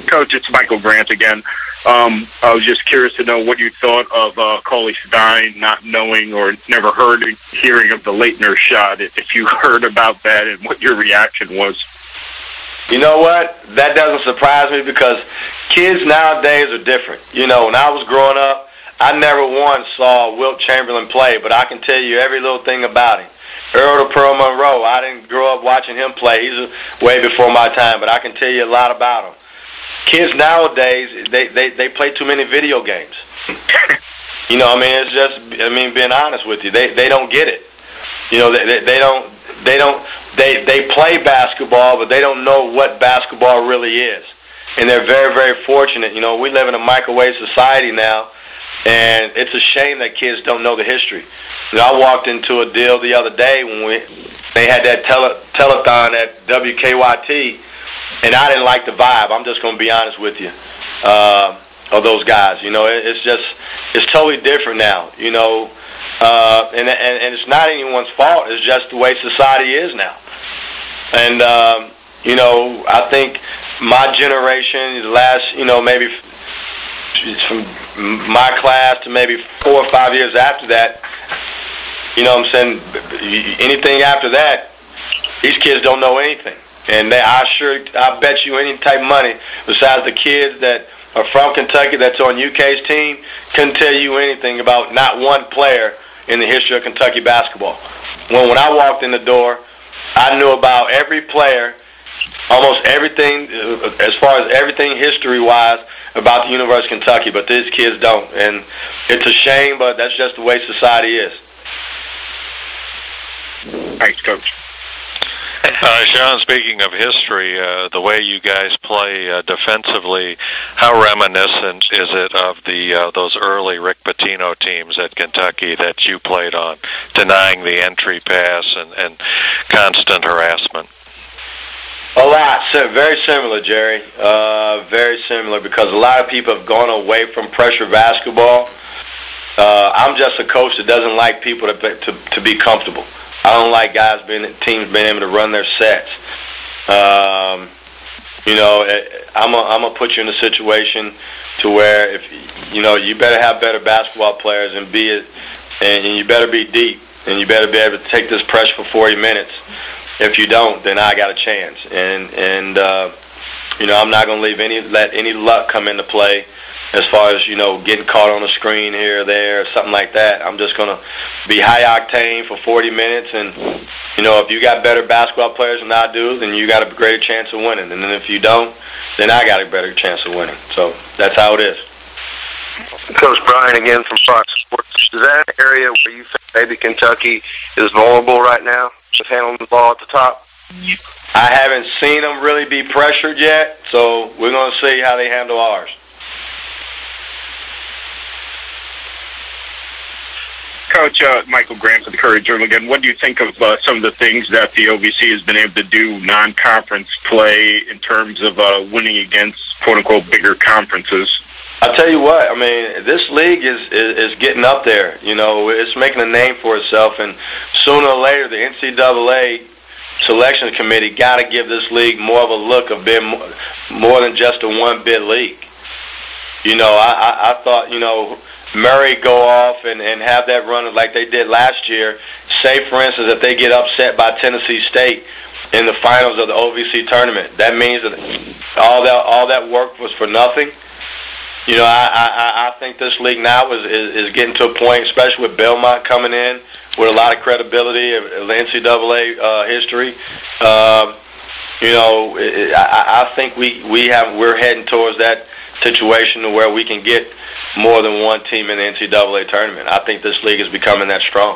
Coach, it's Michael Grant again. I was just curious to know what you thought of Cauley Stein not knowing or never hearing of the Laettner shot, if you heard about that and what your reaction was. You know what? That doesn't surprise me because kids nowadays are different. You know, when I was growing up, I never once saw Wilt Chamberlain play, but I can tell you every little thing about him. Earl to Pearl Monroe, I didn't grow up watching him play. He's way before my time, but I can tell you a lot about him. Kids nowadays, they play too many video games. You know, I mean, it's just, I mean, being honest with you, they don't get it. You know, they play basketball, but they don't know what basketball really is. And they're very, very fortunate. You know, we live in a microwave society now, and it's a shame that kids don't know the history. You know, I walked into a deal the other day when they had that telethon at WKYT, and I didn't like the vibe. I'm just going to be honest with you, of those guys. You know, it's totally different now. You know, and it's not anyone's fault. It's just the way society is now. And you know, I think my generation, the last, you know, maybe from my class to maybe 4 or 5 years after that, you know what I'm saying, anything after that, these kids don't know anything. And I bet you any type of money, besides the kids that are from Kentucky that's on UK's team, couldn't tell you anything about not one player in the history of Kentucky basketball. When I walked in the door, I knew about every player, almost everything, as far as everything history-wise about the University of Kentucky, but these kids don't. And it's a shame, but that's just the way society is. Thanks, Coach. Sean, speaking of history, the way you guys play defensively, how reminiscent is it of those early Rick Pitino teams at Kentucky that you played on, denying the entry pass and constant harassment? A lot. Very similar, Jerry. Very similar, because a lot of people have gone away from pressure basketball. I'm just a coach that doesn't like people to be comfortable. I don't like teams being able to run their sets. You know, I'm gonna put you in a situation to where, if you know, you better have better basketball players and you better be deep, and you better be able to take this pressure for 40 minutes. If you don't, then I got a chance. And you know, I'm not gonna let any luck come into play. As far as, you know, getting caught on the screen here or there or something like that. I'm just going to be high octane for 40 minutes. And, you know, if you got better basketball players than I do, then you got a greater chance of winning. And then if you don't, then I got a better chance of winning. So that's how it is. Coach Brian again from Fox Sports. Is that an area where you think maybe Kentucky is vulnerable right now with handling the ball at the top? I haven't seen them really be pressured yet, so we're going to see how they handle ours. Coach, Michael Grant of the Courier-Journal again. What do you think of some of the things that the OVC has been able to do non-conference play in terms of winning against quote-unquote bigger conferences? I'll tell you what, I mean, this league is getting up there. You know, it's making a name for itself, and sooner or later the NCAA selection committee got to give this league more of a look of being more than just a one-bid league. You know, I thought, you know, Murray go off and have that run like they did last year. Say, for instance, if they get upset by Tennessee State in the finals of the OVC tournament, that means that all that work was for nothing. You know, I think this league now is getting to a point, especially with Belmont coming in with a lot of credibility of the NCAA history. You know, I think we're heading towards that situation to where we can get more than one team in the NCAA tournament. I think this league is becoming that strong.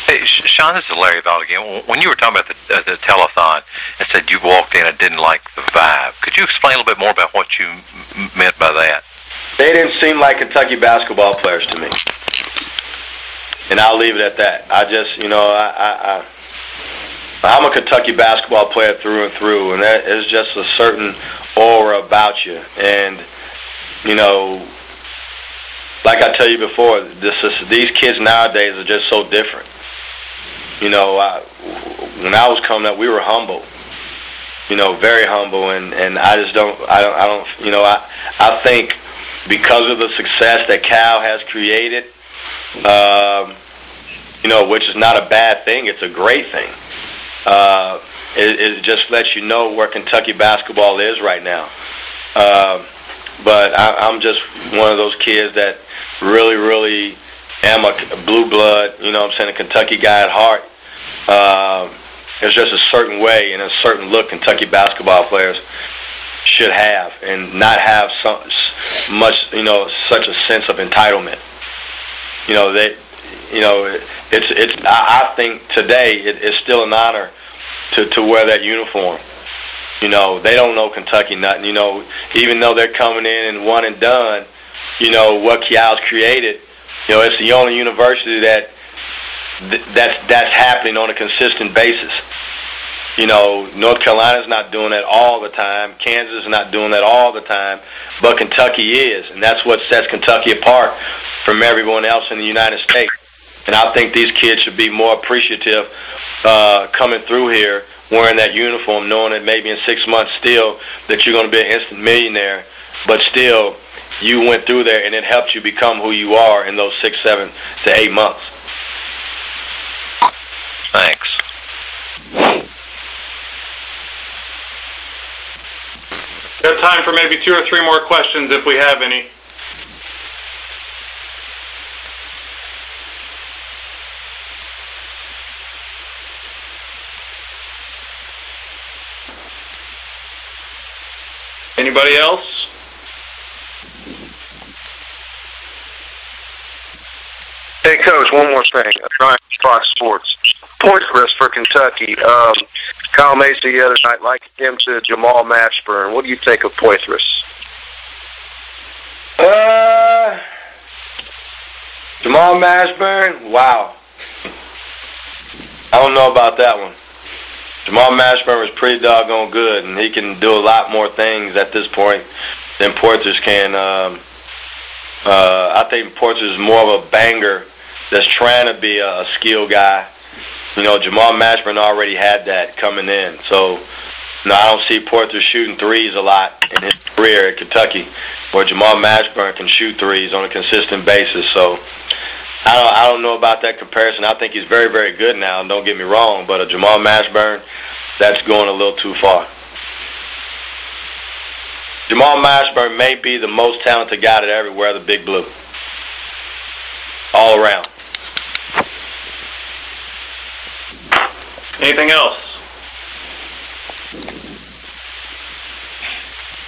Hey, Sean, this is Larry Vaught again. When you were talking about the telethon and said you walked in and didn't like the vibe, could you explain a little bit more about what you meant by that? They didn't seem like Kentucky basketball players to me. And I'll leave it at that. I just, you know, I'm a Kentucky basketball player through and through, and that is just a certain aura about you. And, you know, like I tell you before, these kids nowadays are just so different. You know, when I was coming up, we were humble. very humble, and I just don't, I think because of the success that Cal has created, which is not a bad thing, it's a great thing. It just lets you know where Kentucky basketball is right now. But I'm just one of those kids that really, really am a blue blood, a Kentucky guy at heart. There's just a certain way and a certain look Kentucky basketball players should have, and not have such a sense of entitlement. I think today it's still an honor to wear that uniform. They don't know Kentucky nothing. Even though they're coming in and one and done, what Cal's created, it's the only university that's happening on a consistent basis. North Carolina's not doing that all the time. Kansas is not doing that all the time, but Kentucky is, and that's what sets Kentucky apart from everyone else in the United States. And I think these kids should be more appreciative coming through here wearing that uniform, knowing that maybe in 6 months still that you're going to be an instant millionaire, but still you went through there and it helped you become who you are in those 6, 7 to 8 months. Thanks. We have time for maybe 2 or 3 more questions if we have any. Anybody else? Hey, Coach, one more thing. Brian, Fox Sports. Points list for Kentucky. Kyle Macy the other night likened him to Jamal Mashburn. What do you think of Poitras? Jamal Mashburn? Wow. I don't know about that one. Jamal Mashburn was pretty doggone good, and he can do a lot more things at this point than Poitras can. I think Poitras is more of a banger that's trying to be a skill guy. Jamal Mashburn already had that coming in. So, I don't see Poitras shooting threes a lot in his career at Kentucky, where Jamal Mashburn can shoot threes on a consistent basis. So, I don't know about that comparison. I think he's very, very good now, don't get me wrong, but a Jamal Mashburn, that's going a little too far. Jamal Mashburn may be the most talented guy that ever wear the big blue. All around. Anything else?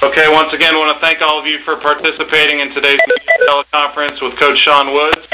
Okay, once again, I want to thank all of you for participating in today's teleconference with Coach Sean Woods.